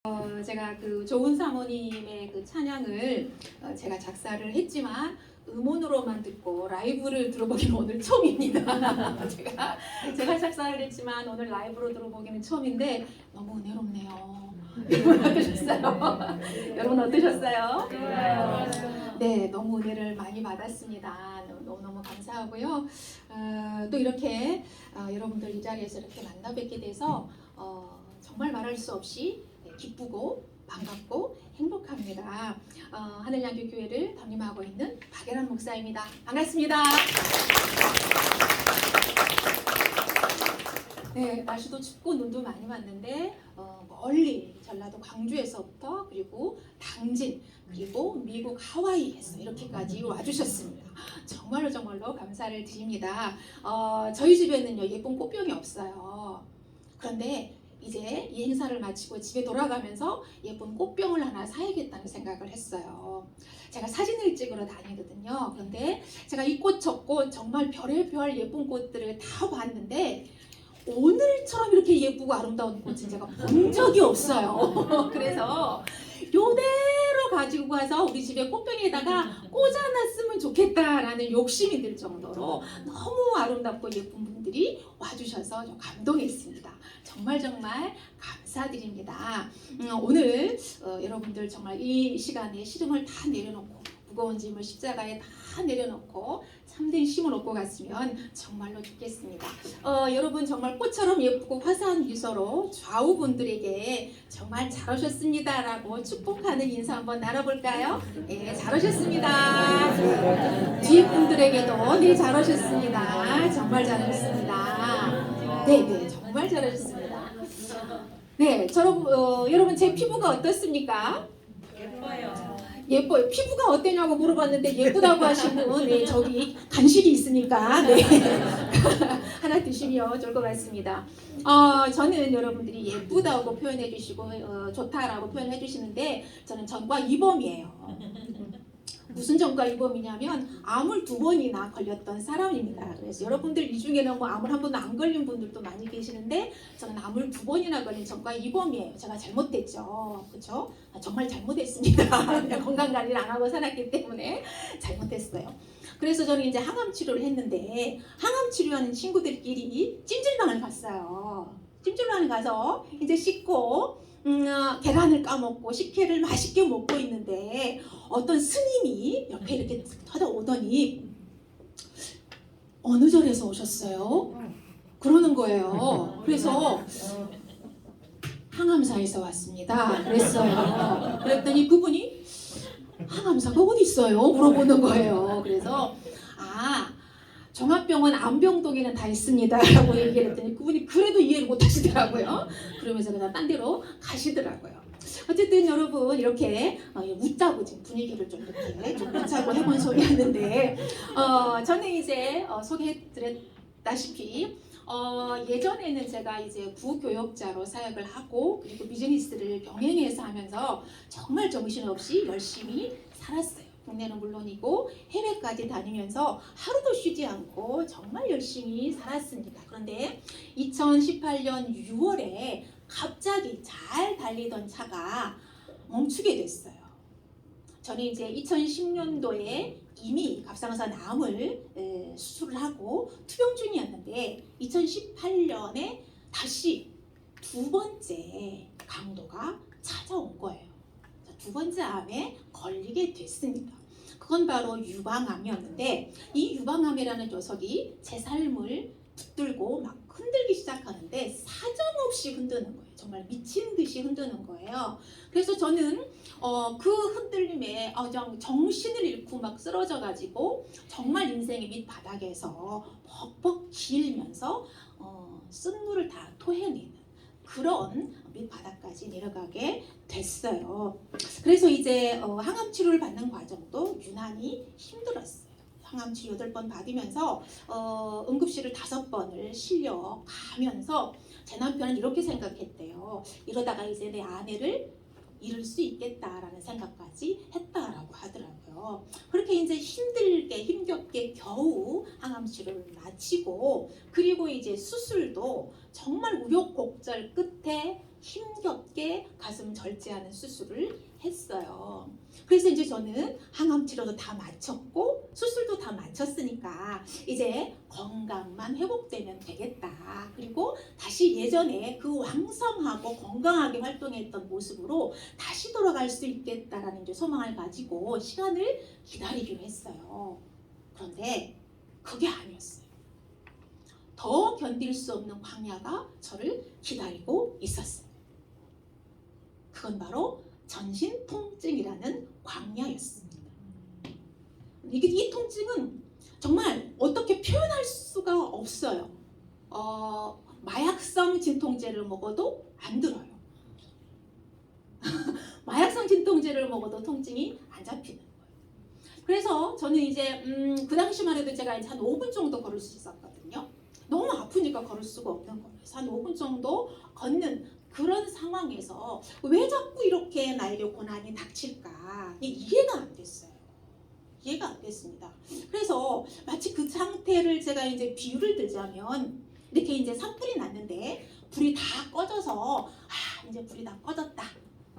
제가 그 좋은 사모님의 그 찬양을 제가 작사를 했지만 음원으로만 듣고 라이브를 들어보기는 오늘 처음입니다. 제가 작사를 했지만 오늘 라이브로 들어보기는 처음인데 너무 은혜롭네요. 여러분 어떠셨어요? 여러분 어떠셨어요? 네, 너무 은혜를 많이 받았습니다. 너무너무 감사하고요. 또 이렇게 여러분들 이 자리에서 이렇게 만나 뵙게 돼서 정말 말할 수 없이 기쁘고 반갑고 행복합니다. 하늘양교 교회를 담임하고 있는 박예란 목사입니다. 반갑습니다. 네, 날씨도 춥고 눈도 많이 왔는데 멀리 전라도 광주에서부터 그리고 당진 그리고 미국 하와이에서 이렇게까지 와주셨습니다. 정말로 감사를 드립니다. 저희 집에는요 예쁜 꽃병이 없어요. 그런데 이제 이 행사를 마치고 집에 돌아가면서 예쁜 꽃병을 하나 사야겠다는 생각을 했어요. 제가 사진을 찍으러 다니거든요. 그런데 제가 이 꽃 저 꽃 정말 별의별 예쁜 꽃들을 다 봤는데 오늘처럼 이렇게 예쁘고 아름다운 꽃은 제가 본 적이 없어요. 그래서 요대로 가지고 가서 우리 집에 꽃병에다가 꽂아놨으면 좋겠다라는 욕심이 들 정도로 너무 아름답고 예쁜 분들이 와주셔서 좀 감동했습니다. 정말 감사드립니다. 오늘 여러분들 정말 이 시간에 시름을 다 내려놓고 무거운 짐을 십자가에 다 내려놓고 참된 힘을 얻고 갔으면 정말로 좋겠습니다. 여러분 정말 꽃처럼 예쁘고 화사한 미소로 좌우분들에게 정말 잘하셨습니다라고 축복하는 인사 한번 나눠볼까요? 네, 잘하셨습니다. 뒤에 분들에게도 네, 잘하셨습니다. 정말 잘하셨습니다. 네, 정말 잘하셨습니다. 네, 여러분 제 피부가 어떻습니까? 예뻐요. 피부가 어때냐고 물어봤는데 예쁘다고 하시고 네, 저기 간식이 있으니까 네. 하나 드시면 좋을 것 같습니다. 저는 여러분들이 예쁘다고 표현해 주시고 좋다라고 표현해 주시는데 저는 전과 이범이에요. 무슨 전과 이범이냐면 암을 2번이나 걸렸던 사람입니다. 그래서 여러분들 이 중에는 뭐 암을 한 번도 안 걸린 분들도 많이 계시는데 저는 암을 2번이나 걸린 전과 이범이에요. 제가 잘못됐죠. 그렇죠? 정말 잘못했습니다. 건강관리를 안 하고 살았기 때문에 잘못했어요. 그래서 저는 이제 항암 치료를 했는데 항암 치료하는 친구들끼리 찜질방을 갔어요. 찜질방을 가서 이제 씻고 계란을 까먹고 식혜를 맛있게 먹고 있는데 어떤 스님이 옆에 이렇게 쳐다오더니 어느 절에서 오셨어요? 그러는 거예요. 그래서 항암사에서 왔습니다. 그랬어요. 그랬더니 그분이 항암사가 어디 있어요? 물어보는 거예요. 그래서 종합병원 안병동에는 다 있습니다 라고 얘기를 했더니 그분이 그래도 이해를 못 하시더라고요. 그러면서 그냥 딴 데로 가시더라고요. 어쨌든 여러분 이렇게 웃자고 지금 분위기를 좀 이렇게 좀 웃자고 해본 소리였는데 저는 이제 소개해드렸다시피 예전에는 제가 이제 구교역자로 사역을 하고 그리고 비즈니스를 병행해서 하면서 정말 정신없이 열심히 살았어요. 국내는 물론이고 해외까지 다니면서 하루도 쉬지 않고 정말 열심히 살았습니다. 그런데 2018년 6월에 갑자기 잘 달리던 차가 멈추게 됐어요. 저는 이제 2010년도에 이미 갑상선 암을 수술을 하고 투병 중이었는데 2018년에 다시 2번째 강도가 찾아온 거예요. 2번째 암에 걸리게 됐습니다. 그건 바로 유방암이었는데 이 유방암이라는 녀석이 제 삶을 붙들고 막 흔들기 시작하는데 사정없이 흔드는 거예요. 정말 미친 듯이 흔드는 거예요. 그래서 저는 그 흔들림에 정신을 잃고 막 쓰러져 가지고 정말 인생의 밑바닥에서 벅벅 기일면서 쓴물을 다 토해내는 그런 밑바닥까지 내려가게 됐어요. 그래서 이제 항암 치료를 받는 과정도 유난히 힘들었어요. 항암 치료 8번 받으면서 응급실을 5번을 실려가면서 제 남편은 이렇게 생각했대요. 이러다가 이제 내 아내를 잃을 수 있겠다라는 생각까지 했다라고 하더라고요. 그렇게 이제 힘들게 힘겹게 겨우 항암 치료를 마치고 그리고 이제 수술도 정말 우여곡절 끝에 힘겹게 가슴 절제하는 수술을 했어요. 그래서 이제 저는 항암 치료도 다 마쳤고 수술도 다 마쳤으니까 이제 건강만 회복되면 되겠다. 그리고 다시 예전에 그 왕성하고 건강하게 활동했던 모습으로 다시 돌아갈 수 있겠다라는 이제 소망을 가지고 시간을 기다리기로 했어요. 그런데 그게 아니었어요. 더 견딜 수 없는 광야가 저를 기다리고 있었어요. 그건 바로 전신 통증이라는 광야였습니다. 이 통증은 정말 어떻게 표현할 수가 없어요. 마약성 진통제를 먹어도 안 들어요. 마약성 진통제를 먹어도 통증이 안 잡히는 거예요. 그래서 저는 이제 그 당시만 해도 제가 이제 한 5분 정도 걸을 수 있었거든요. 너무 아프니까 걸을 수가 없는 거예요. 그래서 한 5분 정도 걷는 그런 상황에서 왜 자꾸 이렇게 나에게 고난이 닥칠까 이해가 안 됐어요. 이해가 안 됐습니다. 그래서 마치 그 상태를 제가 이제 비유를 들자면 이렇게 이제 산불이 났는데 불이 다 꺼져서 이제 불이 다 꺼졌다.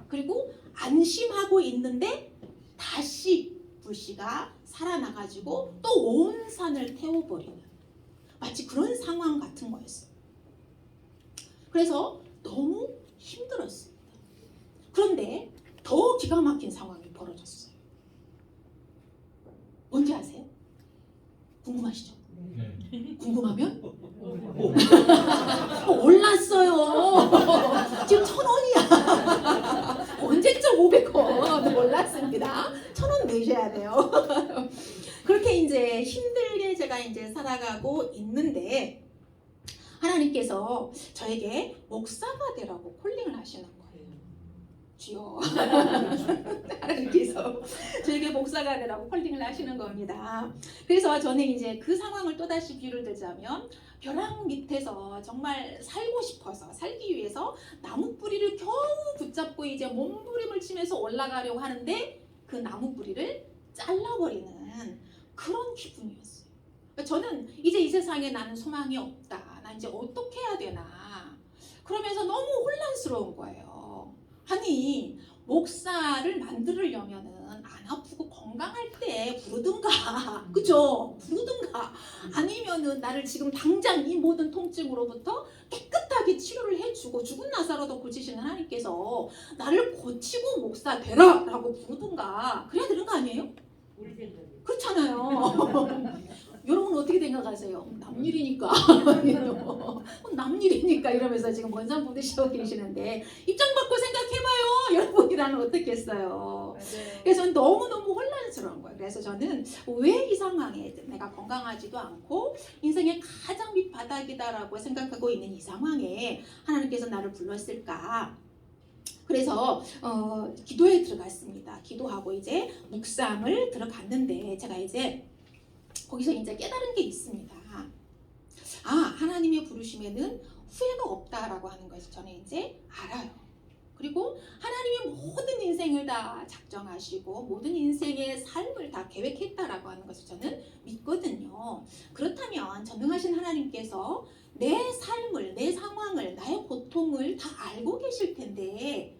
그리고 안심하고 있는데 다시 불씨가 살아나가지고 또 온 산을 태워버리는 마치 그런 상황 같은 거였어요. 그래서 너무 힘들었습니다. 그런데 더 기가 막힌 상황이 벌어졌어요. 뭔지 아세요? 궁금하시죠? 네. 궁금하면? 올랐어요. 지금 1,000원이야. 언제쯤 500원 올랐습니다. 1,000원 내셔야 돼요. 그렇게 이제 힘들게 제가 이제 살아가고 있는데 하나님께서 저에게 목사가 되라고 콜링을 하시는 거예요. 주여. 하나님께서 저에게 목사가 되라고 콜링을 하시는 겁니다. 그래서 저는 이제 그 상황을 또다시 비유를 들자면 벼랑 밑에서 정말 살고 싶어서 살기 위해서 나무 뿌리를 겨우 붙잡고 이제 몸부림을 치면서 올라가려고 하는데 그 나무 뿌리를 잘라버리는 그런 기분이었어요. 저는 이제 이 세상에 나는 소망이 없다. 나 이제 어떻게 해야 되나. 그러면서 너무 혼란스러운 거예요. 아니 목사를 만들려면은 안 아프고 건강할 때 부르든가, 그죠? 부르든가 아니면은 나를 지금 당장 이 모든 통증으로부터 깨끗하게 치료를 해주고 죽은 나사로도 고치시는 하나님께서 나를 고치고 목사 되라 라고 부르든가 그래야 되는 거 아니에요? 그렇잖아요. 여러분 어떻게 생각하세요? 남일이니까 남일이니까 이러면서 지금 원산 부딪히고 계시는데 입장 바꿔 생각해봐요. 여러분이라면 어떻겠어요? 그래서 저는 너무너무 혼란스러운 거예요. 그래서 저는 왜 이 상황에 내가 건강하지도 않고 인생의 가장 밑바닥이다라고 생각하고 있는 이 상황에 하나님께서 나를 불렀을까? 그래서 기도에 들어갔습니다. 기도하고 이제 묵상을 들어갔는데 제가 이제 거기서 이제 깨달은 게 있습니다. 하나님의 부르심에는 후회가 없다라고 하는 것을 저는 이제 알아요. 그리고 하나님의 모든 인생을 다 작정하시고 모든 인생의 삶을 다 계획했다라고 하는 것을 저는 믿거든요. 그렇다면 전능하신 하나님께서 내 삶을, 내 상황을, 나의 고통을 다 알고 계실 텐데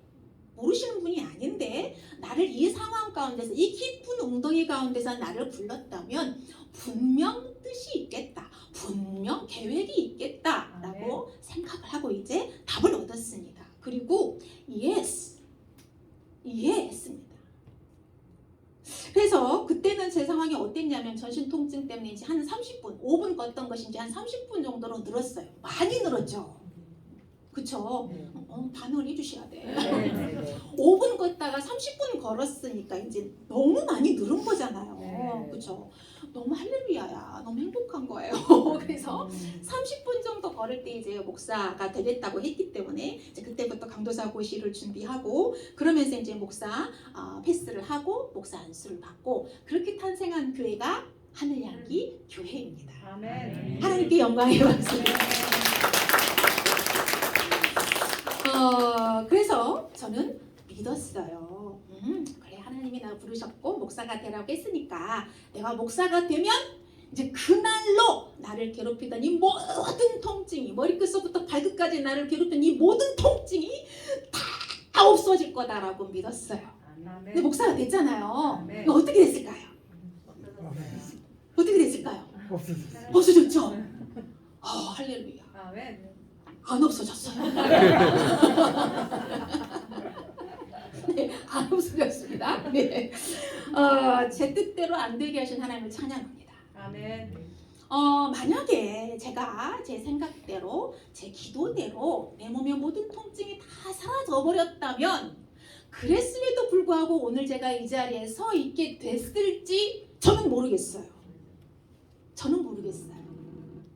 모르시는 분이 아닌데 나를 이 상황 가운데서 이 깊은 웅덩이 가운데서 나를 불렀다면 분명 뜻이 있겠다. 분명 계획이 있겠다라고 생각을 하고 이제 답을 얻었습니다. 그리고 yes 했습니다. 그래서 그때는 제 상황이 어땠냐면 전신 통증 때문에 이제 한 30분, 5분 걷던 것이 이제 한 30분 정도로 늘었어요. 많이 늘었죠. 그쵸? 반응을 해주셔야 돼. 5분 걷다가 30분 걸었으니까 이제 너무 많이 늘은 거잖아요. 그쵸? 너무 할렐루야야. 너무 행복한 거예요. 그래서 30분 정도 걸을 때 이제 목사가 되겠다고 했기 때문에 이제 그때부터 강도사 고시를 준비하고 그러면서 이제 목사 패스를 하고 목사 안수를 받고 그렇게 탄생한 교회가 하늘향기 교회입니다. 아멘. 하나님께 영광의 박수. 그래서 저는 믿었어요. 그래 하나님이 나 부르셨고 목사가 되라고 했으니까 내가 목사가 되면 이제 그날로 나를 괴롭히던 이 모든 통증이, 머리끝서부터 발끝까지 나를 괴롭히던 이 모든 통증이 다 없어질 거다라고 믿었어요. 근데 목사가 됐잖아요. 이거 어떻게 됐을까요? 어떻게 됐을까요? 없어졌죠? 할렐루야. 안 없어졌어요. 네, 안 없어졌습니다. 네. 제 뜻대로 안 되게 하신 하나님을 찬양합니다. 아멘. 만약에 제가 제 생각대로, 제 기도대로 내 몸의 모든 통증이 다 사라져 버렸다면, 그랬음에도 불구하고 오늘 제가 이 자리에 서 있게 됐을지 저는 모르겠어요. 저는 모르겠어요.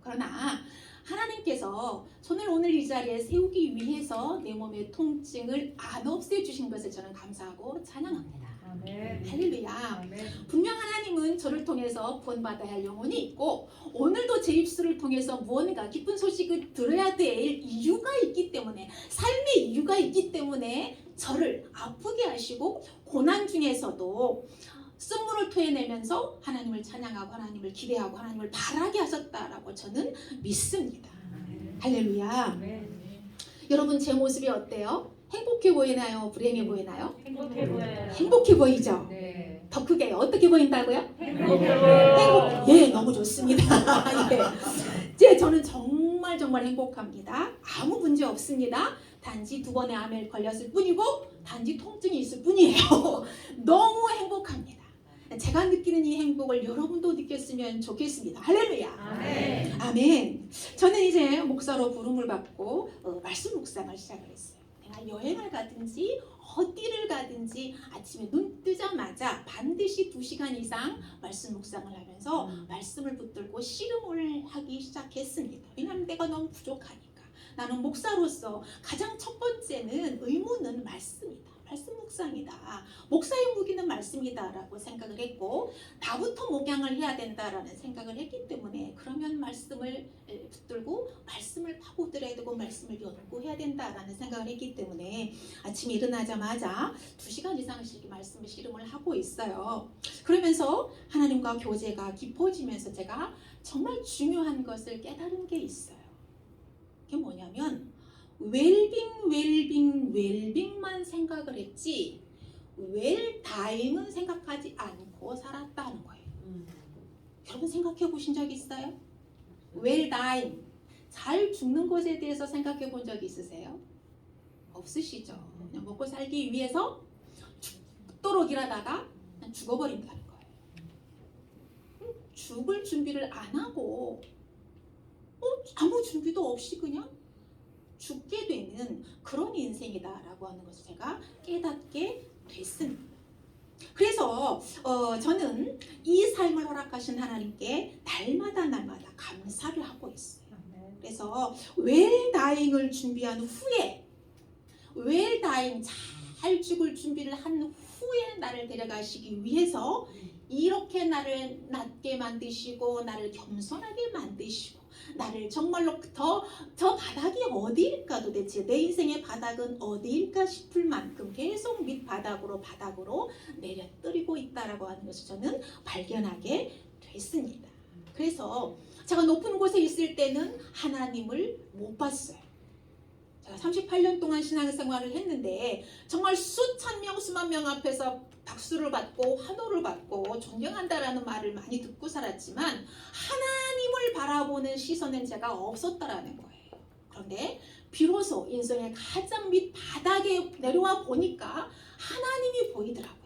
그러나 하나님께서 저를 오늘 이 자리에 세우기 위해서 내 몸의 통증을 안 없애주신 것을 저는 감사하고 찬양합니다. 아멘. 할렐루야. 아멘. 분명 하나님은 저를 통해서 구원받아야 할 영혼이 있고, 오늘도 제 입술을 통해서 무언가 기쁜 소식을 들어야 될 이유가 있기 때문에, 삶의 이유가 있기 때문에 저를 아프게 하시고 고난 중에서도 쓴물을 토해내면서 하나님을 찬양하고 하나님을 기대하고 하나님을 바라게 하셨다라고 저는 믿습니다. 할렐루야. 아멘. 여러분, 제 모습이 어때요? 행복해 보이나요? 불행해 보이나요? 행복해 보여요. 행복해 보이죠? 네. 더 크게 어떻게 보인다고요? 행복해 보여요. 예, 너무 좋습니다. 예. 저는 정말 행복합니다. 아무 문제 없습니다. 단지 2번의 암에 걸렸을 뿐이고, 단지 통증이 있을 뿐이에요. 너무 행복합니다. 제가 느끼는 이 행복을 여러분도 느꼈으면 좋겠습니다. 할렐루야. 아멘. 아멘. 저는 이제 목사로 부름을 받고 말씀 묵상을 시작을 했어요. 내가 여행을 가든지 어디를 가든지 아침에 눈 뜨자마자 반드시 2시간 이상 말씀 묵상을 하면서 말씀을 붙들고 씨름을 하기 시작했습니다. 왜냐하면 내가 너무 부족하니까. 나는 목사로서 가장 첫 번째는 의무는 말씀이다. 말씀 묵상이다. 목사의 무기는 말씀이다 라고 생각을 했고, 나부터 목양을 해야 된다라는 생각을 했기 때문에, 그러면 말씀을 붙들고 말씀을 파고들어야 되고 말씀을 연구해야 된다라는 생각을 했기 때문에 아침에 일어나자마자 2시간 이상씩 말씀을 씨름을 하고 있어요. 그러면서 하나님과 교제가 깊어지면서 제가 정말 중요한 것을 깨달은 게 있어요. 그게 뭐냐면, 웰빙만 생각을 했지 웰다잉은 생각하지 않고 살았다는 거예요. 여러분 생각해 보신 적 있어요? 웰다잉, 잘 죽는 것에 대해서 생각해 본 적 있으세요? 없으시죠? 그냥 먹고 살기 위해서 죽도록 일하다가 그냥 죽어버린다는 거예요. 죽을 준비를 안 하고 아무 준비도 없이 그냥 죽게 되는 그런 인생이다라고 하는 것을 제가 깨닫게 됐습니다. 그래서 저는 이 삶을 허락하신 하나님께 날마다 감사를 하고 있어요. 그래서 웰다잉을 준비한 후에, 웰다잉 잘 죽을 준비를 한 후에 나를 데려가시기 위해서 이렇게 나를 낮게 만드시고 나를 겸손하게 만드시고 나를 정말로 저 바닥이 어디일까, 도대체 내 인생의 바닥은 어디일까 싶을 만큼 계속 밑바닥으로 내려뜨리고 있다라고 하는 것을 저는 발견하게 됐습니다. 그래서 제가 높은 곳에 있을 때는 하나님을 못 봤어요. 제가 38년 동안 신앙생활을 했는데 정말 수천 명, 수만 명 앞에서 박수를 받고 환호를 받고 존경한다라는 말을 많이 듣고 살았지만 하나님을 바라보는 시선은 제가 없었다라는 거예요. 그런데 비로소 인생의 가장 밑바닥에 내려와 보니까 하나님이 보이더라고요.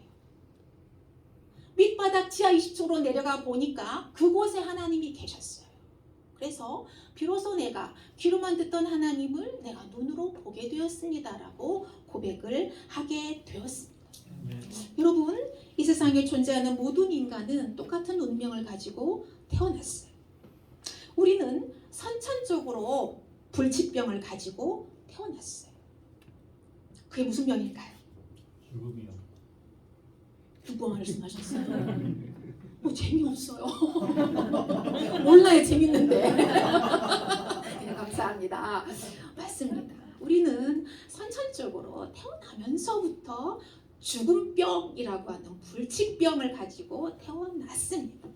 밑바닥 지하 20층으로 내려가 보니까 그곳에 하나님이 계셨어요. 그래서 비로소 내가 귀로만 듣던 하나님을 내가 눈으로 보게 되었습니다라고 고백을 하게 되었습니다. 여러분, 이 세상에 존재하는 모든 인간은 똑같은 운명을 가지고 태어났어요. 우리는 선천적으로 불치병을 가지고 태어났어요. 그게 무슨 병일까요? 죽음이요. 누구 말씀하셨어요? 재미없어요. 몰라야 재밌는데. 네, 감사합니다. 맞습니다. 우리는 선천적으로 태어나면서부터 죽음병이라고 하는 불치병을 가지고 태어났습니다.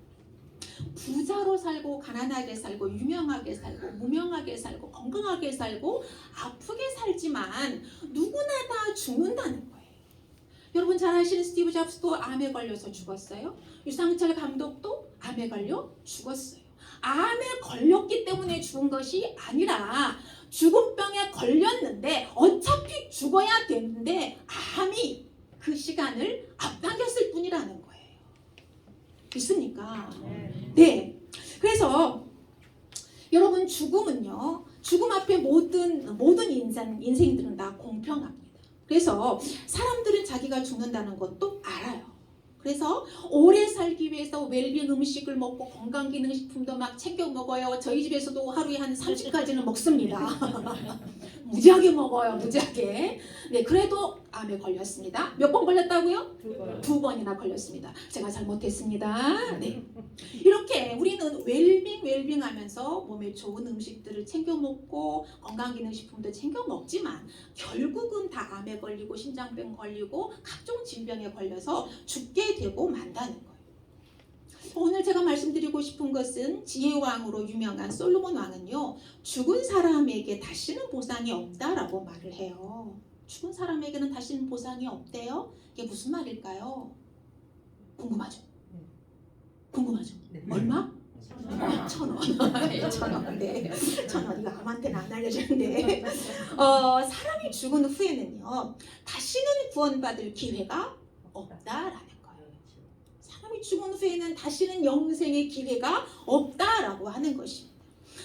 부자로 살고 가난하게 살고 유명하게 살고 무명하게 살고 건강하게 살고 아프게 살지만 누구나 다 죽는다는 거예요. 여러분 잘 아시는 스티브 잡스도 암에 걸려서 죽었어요. 유상철 감독도 암에 걸려 죽었어요. 암에 걸렸기 때문에 죽은 것이 아니라 죽은 병에 걸렸는데 어차피 죽어야 되는데 암이 그 시간을 앞당겼을 뿐이라는 거예요. 있습니까? 네. 그래서 여러분 죽음은요. 죽음 앞에 모든 인생들은 다 공평합니다. 그래서 사람들은 자기가 죽는다는 것도 알아요. 그래서 오래 살기 위해서 웰빙 음식을 먹고 건강기능식품도 막 챙겨 먹어요. 저희 집에서도 하루에 한 30가지는 먹습니다. 무지하게 먹어요. 무지하게. 네, 그래도 암에 걸렸습니다. 몇 번 걸렸다고요? 2번이나 걸렸습니다. 제가 잘못했습니다. 네. 이렇게 우리는 웰빙 하면서 몸에 좋은 음식들을 챙겨 먹고 건강기능식품도 챙겨 먹지만 결국은 다 암에 걸리고 심장병 걸리고 각종 질병에 걸려서 죽게 되고 만다는 거예요. 오늘 제가 말씀드리고 싶은 것은 지혜왕으로 유명한 솔로몬 왕은요. 죽은 사람에게 다시는 보상이 없다라고 말을 해요. 죽은 사람에게는 다시는 보상이 없대요. 이게 무슨 말일까요? 궁금하죠? 궁금하죠? 네. 얼마? 1,000원. 1,000원. 네. 1,000원. 이거 아무한테는 안 알려주는데. 사람이 죽은 후에는요. 다시는 구원받을 기회가 없다라는 거예요. 사람이 죽은 후에는 다시는 영생의 기회가 없다라고 하는 것입니다.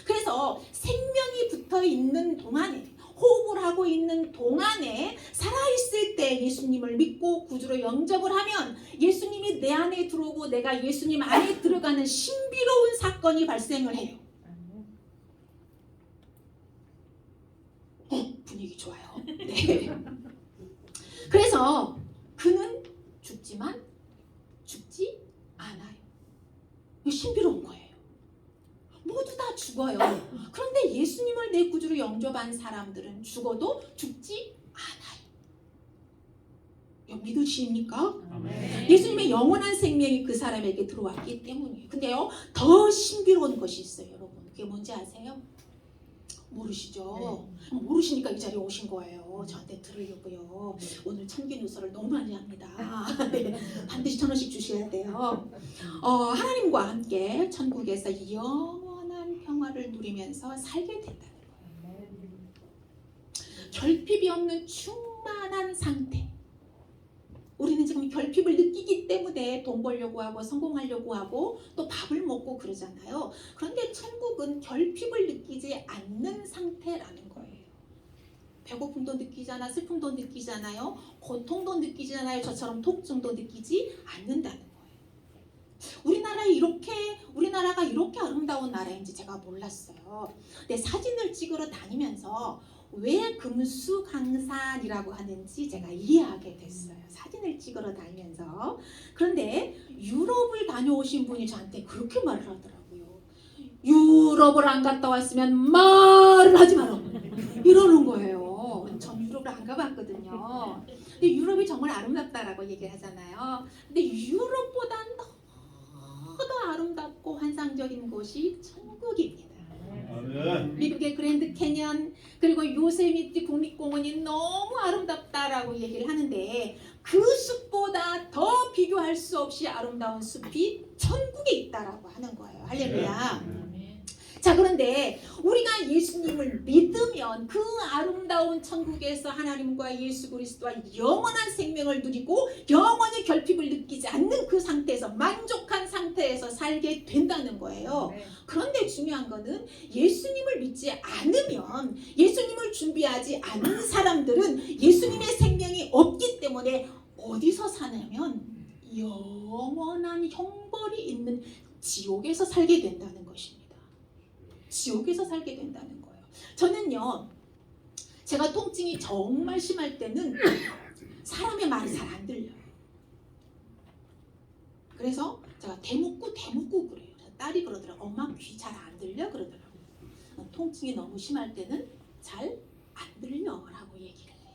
그래서 생명이 붙어 있는 동안에 호흡을 하고 있는 동안에 살아있을 때 예수님을 믿고 구주로 영접을 하면 예수님이 내 안에 들어오고 내가 예수님 안에 들어가는 신비로운 사건이 발생을 해요. 분위기 좋아요. 네. 그래서 그는 죽지만 죽지 않아요. 이거 신비로운 거예요. 모두 다 죽어요. 그런데 예수님을 내 구주로 영접한 사람들은 죽어도 죽지 않아요. 믿으십니까? 예수님의 영원한 생명이 그 사람에게 들어왔기 때문이에요. 근데요, 더 신비로운 것이 있어요, 여러분. 그게 뭔지 아세요? 모르시죠? 모르시니까 이 자리에 오신 거예요. 저한테 들으려고요. 오늘 천기누설을 너무 많이 합니다. 네, 반드시 1,000원씩 주셔야 돼요. 하나님과 함께 천국에서 영원한 평화를 누리면서 살게 된다는 거예요. 결핍이 없는 충만한 상태. 우리는 지금 결핍을 느끼기 때문에 돈 벌려고 하고 성공하려고 하고 또 밥을 먹고 그러잖아요. 그런데 천국은 결핍을 느끼지 않는 상태라는 거예요. 배고픔도 느끼잖아, 슬픔도 느끼잖아요, 고통도 느끼잖아요. 저처럼 통증도 느끼지 않는다는 거예요. 우리나라가 이렇게 아름다운 나라인지 제가 몰랐어요. 근데 사진을 찍으러 다니면서 왜 금수강산이라고 하는지 제가 이해하게 됐어요. 사진을 찍으러 다니면서. 그런데 유럽을 다녀오신 분이 저한테 그렇게 말을 하더라고요. 유럽을 안 갔다 왔으면 말을 하지 마라 이러는 거예요. 전 유럽을 안 가봤거든요. 근데 유럽이 정말 아름답다라고 얘기를 하잖아요. 근데 유럽보단 더 아름답고 환상적인 곳이 천국입니다. 미국의 그랜드 캐년 그리고 요세미티 국립공원이 너무 아름답다라고 얘기를 하는데 그 숲보다 더 비교할 수 없이 아름다운 숲이 천국에 있다라고 하는 거예요. 할렐루야. 자, 그런데 우리가 예수님을 믿으면 그 아름다운 천국에서 하나님과 예수 그리스도와 영원한 생명을 누리고 영원히 결핍을 느끼지 않는 그 상태에서 만족한 상태에서 살게 된다는 거예요. 그런데 중요한 거는 예수님을 믿지 않으면, 예수님을 준비하지 않은 사람들은 예수님의 생명이 없기 때문에 어디서 사냐면 영원한 형벌이 있는 지옥에서 살게 된다는 것입니다. 지옥에서 살게 된다는 거예요. 저는요, 제가 통증이 정말 심할 때는 사람의 말이 잘 안 들려요. 그래서 제가 대묻고 그래요. 딸이 그러더라고요. 엄마 귀 잘 안 들려? 그러더라고요. 통증이 너무 심할 때는 잘 안 들려라고 얘기를 해요.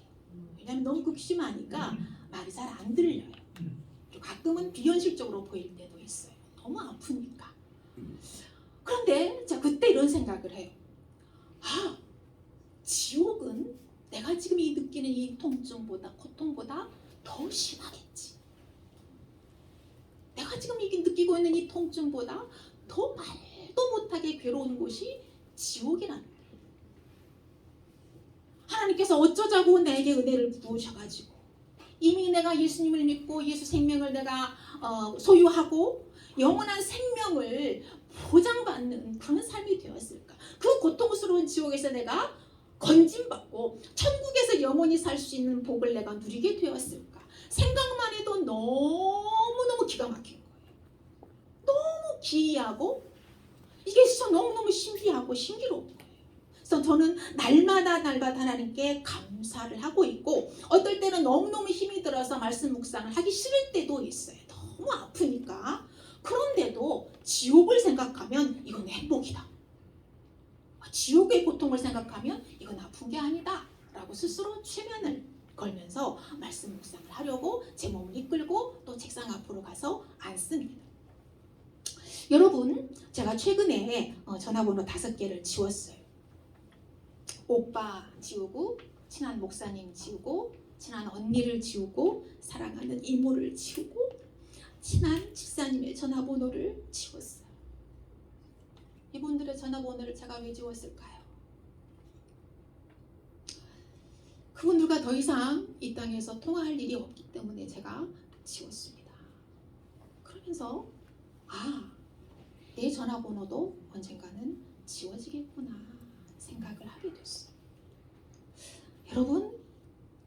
왜냐하면 너무 극심하니까 말이 잘 안 들려요. 그리고 가끔은 비현실적으로 보일 때도 있어요. 너무 아프니까. 그런데 자 그때 이런 생각을 해요. 아, 지옥은 내가 지금 이 느끼는 이 통증보다 고통보다 더 심하겠지. 내가 지금 느끼고 있는 이 통증보다 더 말도 못하게 괴로운 곳이 지옥이라는 거예요. 하나님께서 어쩌자고 내게 은혜를 부으셔가지고 이미 내가 예수님을 믿고 예수 생명을 내가 소유하고 영원한 생명을 보장받는 그런 삶이 되었을까? 그 고통스러운 지옥에서 내가 건짐받고 천국에서 영원히 살 수 있는 복을 내가 누리게 되었을까? 생각만 해도 너무너무 기가 막힌 거예요. 너무 기이하고 이게 진짜 너무너무 신비하고 신기로운 거예요. 그래서 저는 날마다 하나님께 감사를 하고 있고 어떨 때는 너무너무 힘이 들어서 말씀 묵상을 하기 싫을 때도 있어요. 너무 아프니까. 그런데도 지옥을 생각하면 이건 행복이다. 지옥의 고통을 생각하면 이건 아픈 게 아니다 라고 스스로 최면을 걸면서 말씀 묵상을 하려고 제 몸을 이끌고 또 책상 앞으로 가서 앉습니다. 여러분, 제가 최근에 전화번호 5개를 지웠어요. 오빠 지우고, 친한 목사님 지우고, 친한 언니를 지우고, 사랑하는 이모를 지우고, 친한 집사님의 전화번호를 지웠어요. 이분들의 전화번호를 제가 왜 지웠을까요? 그분들과 더 이상 이 땅에서 통화할 일이 없기 때문에 제가 지웠습니다. 그러면서 내 전화번호도 언젠가는 지워지겠구나 생각을 하게 됐어요. 여러분,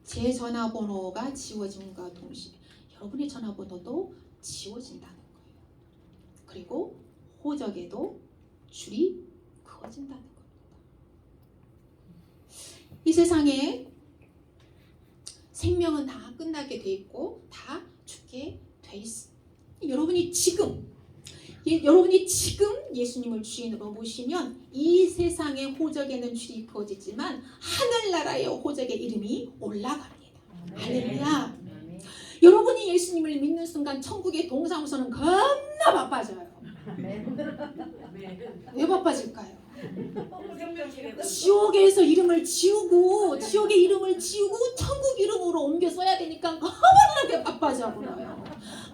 제 전화번호가 지워짐과 동시에 여러분의 전화번호도 지워진다는 거예요. 그리고 호적에도 줄이 그어진다는 겁니다. 이 세상에 생명은 다 끝나게 돼 있고 다 죽게 돼 있습니다. 여러분이 지금 예수님을 주인으로 모시면 이 세상의 호적에는 줄이 그어지지만 하늘나라의 호적에 이름이 올라갑니다. 할렐루야. 여러분이 예수님을 믿는 순간 천국의 동사무소는 겁나 바빠져요. 왜 바빠질까요? 지옥에서 이름을 지우고 지옥의 이름을 지우고 천국 이름으로 옮겨 써야 되니까 너무나게 바빠져 버려요.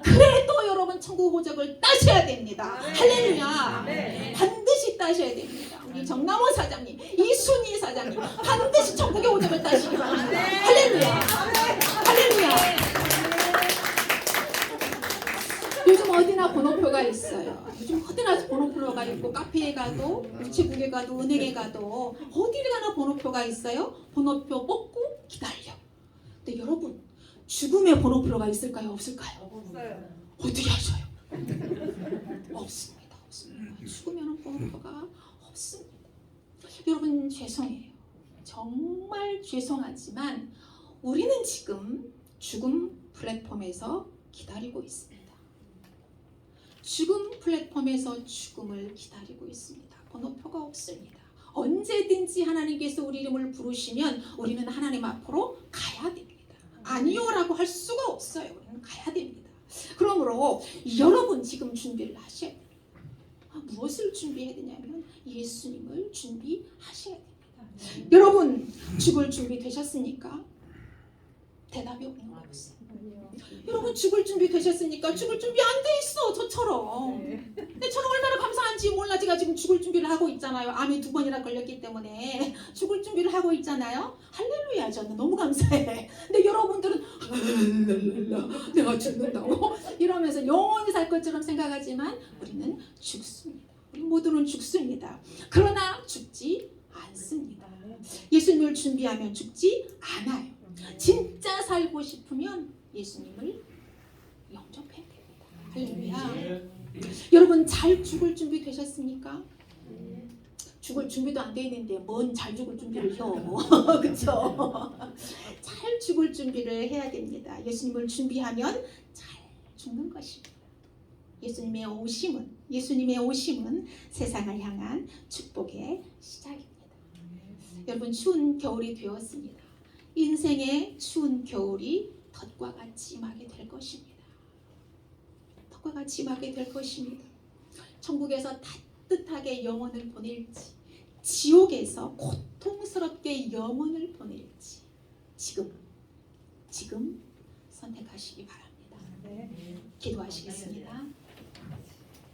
그래 또 여러분 천국 호적을 따셔야 됩니다. 할렐루야. 반드시 따셔야 됩니다. 우리 정남호 사장님, 이순희 사장님 반드시 천국의 호적을 따시기 바랍니다. 할렐루야. 할렐루야. 요즘 어디나 번호표가 있어요. 요즘 어디나 번호표가 있고 카페에 가도 우체국에 가도 은행에 가도 어디를 가나 번호표가 있어요. 번호표 뽑고 기다려. 근데 여러분 죽음의 번호표가 있을까요? 없을까요? 없어요. 어떻게 하셔요? 없습니다. 없습니다. 죽으면 번호표가 없습니다. 여러분 죄송해요. 정말 죄송하지만 우리는 지금 죽음 플랫폼에서 기다리고 있습니다. 죽음 플랫폼에서 죽음을 기다리고 있습니다. 번호표가 없습니다. 언제든지 하나님께서 우리 이름을 부르시면 우리는 하나님 앞으로 가야 됩니다. 아니요라고 할 수가 없어요. 우리는 가야 됩니다. 그러므로 여러분 지금 준비를 하셔야 됩니다. 무엇을 준비해야 되냐면 예수님을 준비하셔야 됩니다. 여러분 죽을 준비 되셨습니까? 대답이 없는 거 없어요. 여러분 죽을 준비 되셨습니까? 죽을 준비 안 돼 있어 저처럼. 근데 저는 얼마나 감사한지 몰라. 제가 지금 죽을 준비를 하고 있잖아요. 암에 2번이나 걸렸기 때문에 죽을 준비를 하고 있잖아요. 할렐루야. 저는 너무 감사해. 근데 여러분들은 내가 죽는다고 이러면서 영원히 살 것처럼 생각하지만 우리는 죽습니다. 우리 모두는 죽습니다. 그러나 죽지 않습니다. 예수님을 준비하면 죽지 않아요. 진짜 살고 싶으면 예수님을 영접해야 됩니다. 할렐루야. 여러분 잘 죽을 준비 되셨습니까? 죽을 준비도 안 돼 있는데 뭔 잘 죽을 준비를 해요. 그렇죠? 잘 죽을 준비를 해야 됩니다. 예수님을 준비하면 잘 죽는 것입니다. 예수님의 오심은 세상을 향한 축복의 시작입니다. 여러분 추운 겨울이 되었습니다. 인생의 추운 겨울이 덫과 같이 임하게 될 것입니다. 덫과 같이 임하게 될 것입니다. 천국에서 따뜻하게 영혼을 보낼지, 지옥에서 고통스럽게 영혼을 보낼지 지금 선택하시기 바랍니다. 기도하시겠습니다.